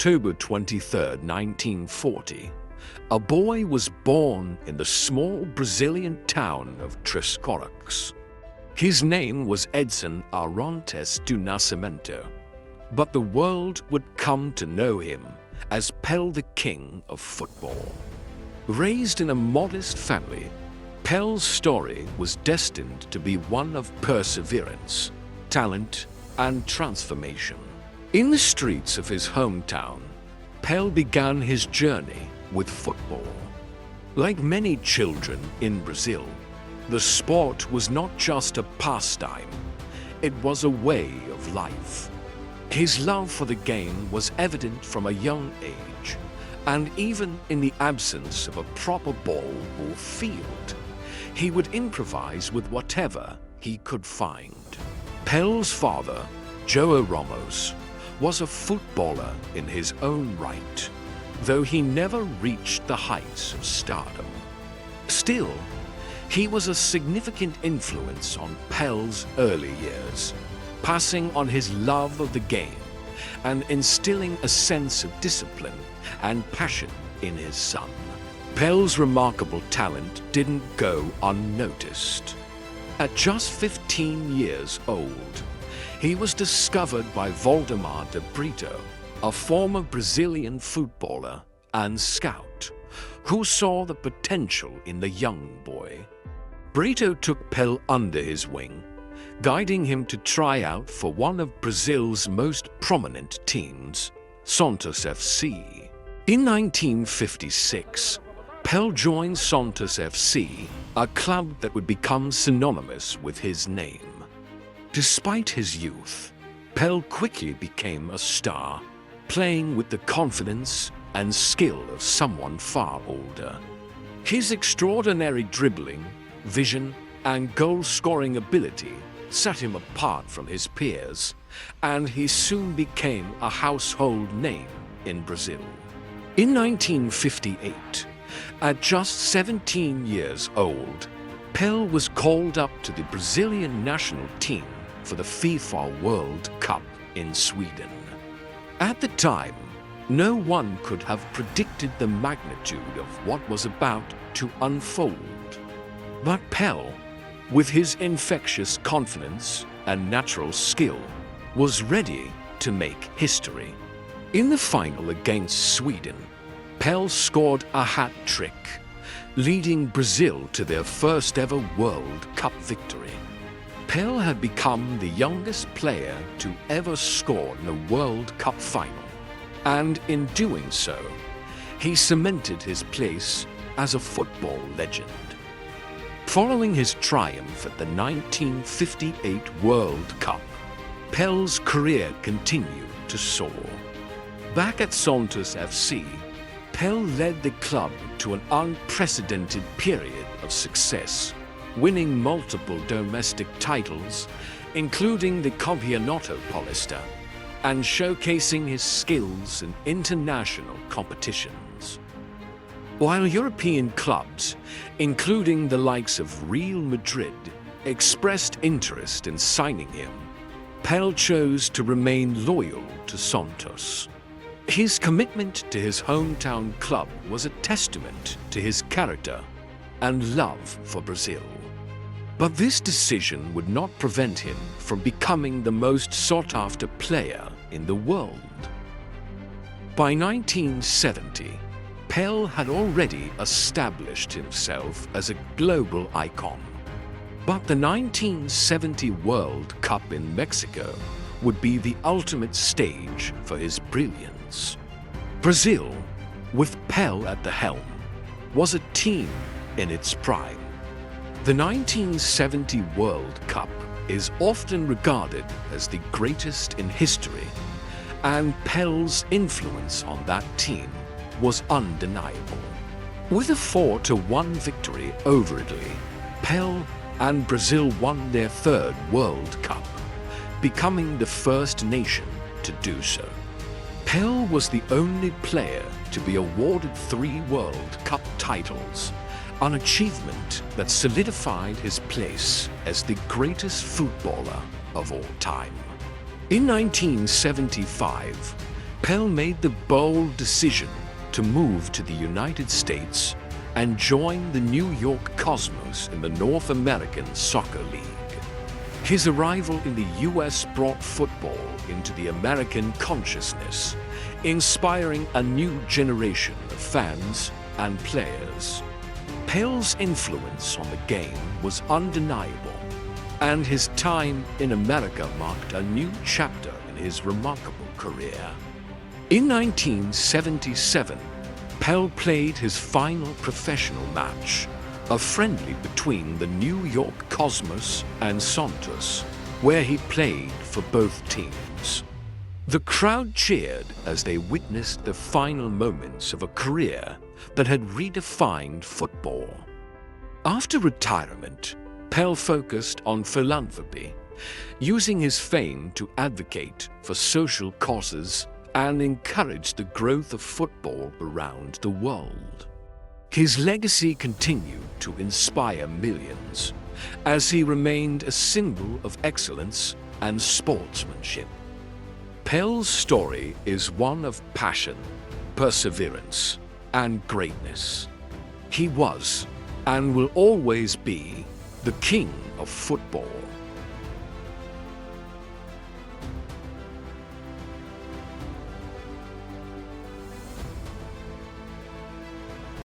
October 23, 1940, a boy was born in the small Brazilian town of Três Coraques. His name was Edson Arantes do Nascimento, but the world would come to know him as Pelé, the king of football. Raised in a modest family, Pelé's story was destined to be one of perseverance, talent, and transformation. In the streets of his hometown, Pelé began his journey with football. Like many children in Brazil, the sport was not just a pastime, it was a way of life. His love for the game was evident from a young age, and even in the absence of a proper ball or field, he would improvise with whatever he could find. Pelé's father, João Ramos, was a footballer in his own right, though he never reached the heights of stardom. Still, he was a significant influence on Pelé's early years, passing on his love of the game and instilling a sense of discipline and passion in his son. Pelé's remarkable talent didn't go unnoticed. At just 15 years old, he was discovered by Valdemar de Brito, a former Brazilian footballer and scout, who saw the potential in the young boy. Brito took Pelé under his wing, guiding him to try out for one of Brazil's most prominent teams, Santos FC. In 1956, Pelé joined Santos FC, a club that would become synonymous with his name. Despite his youth, Pelé quickly became a star, playing with the confidence and skill of someone far older. His extraordinary dribbling, vision, and goal-scoring ability set him apart from his peers, and he soon became a household name in Brazil. In 1958, at just 17 years old, Pelé was called up to the Brazilian national team for the FIFA World Cup in Sweden. At the time, no one could have predicted the magnitude of what was about to unfold. But Pelé, with his infectious confidence and natural skill, was ready to make history. In the final against Sweden, Pelé scored a hat-trick, leading Brazil to their first ever World Cup victory. Pelé had become the youngest player to ever score in a World Cup final, and in doing so, he cemented his place as a football legend. Following his triumph at the 1958 World Cup, Pelé's career continued to soar. Back at Santos FC, Pelé led the club to an unprecedented period of success, winning multiple domestic titles, including the Campeonato Paulista, and showcasing his skills in international competitions. While European clubs, including the likes of Real Madrid, expressed interest in signing him, Pelé chose to remain loyal to Santos. His commitment to his hometown club was a testament to his character and love for Brazil. But this decision would not prevent him from becoming the most sought-after player in the world. By 1970, Pelé had already established himself as a global icon. But the 1970 World Cup in Mexico would be the ultimate stage for his brilliance. Brazil, with Pelé at the helm, was a team in its prime. The 1970 World Cup is often regarded as the greatest in history, and Pelé's influence on that team was undeniable. With a 4-1 victory over Italy, Pelé and Brazil won their third World Cup, becoming the first nation to do so. Pelé was the only player to be awarded 3 World Cup titles, an achievement that solidified his place as the greatest footballer of all time. In 1975, Pelé made the bold decision to move to the United States and join the New York Cosmos in the North American Soccer League. His arrival in the US brought football into the American consciousness, inspiring a new generation of fans and players. Pelé's influence on the game was undeniable, and his time in America marked a new chapter in his remarkable career. In 1977, Pelé played his final professional match, a friendly between the New York Cosmos and Santos, where he played for both teams. The crowd cheered as they witnessed the final moments of a career that had redefined football. After retirement, Pelé focused on philanthropy, using his fame to advocate for social causes and encourage the growth of football around the world. His legacy continued to inspire millions, as he remained a symbol of excellence and sportsmanship. Pelé's story is one of passion, perseverance, and greatness. He was, and will always be, the king of football.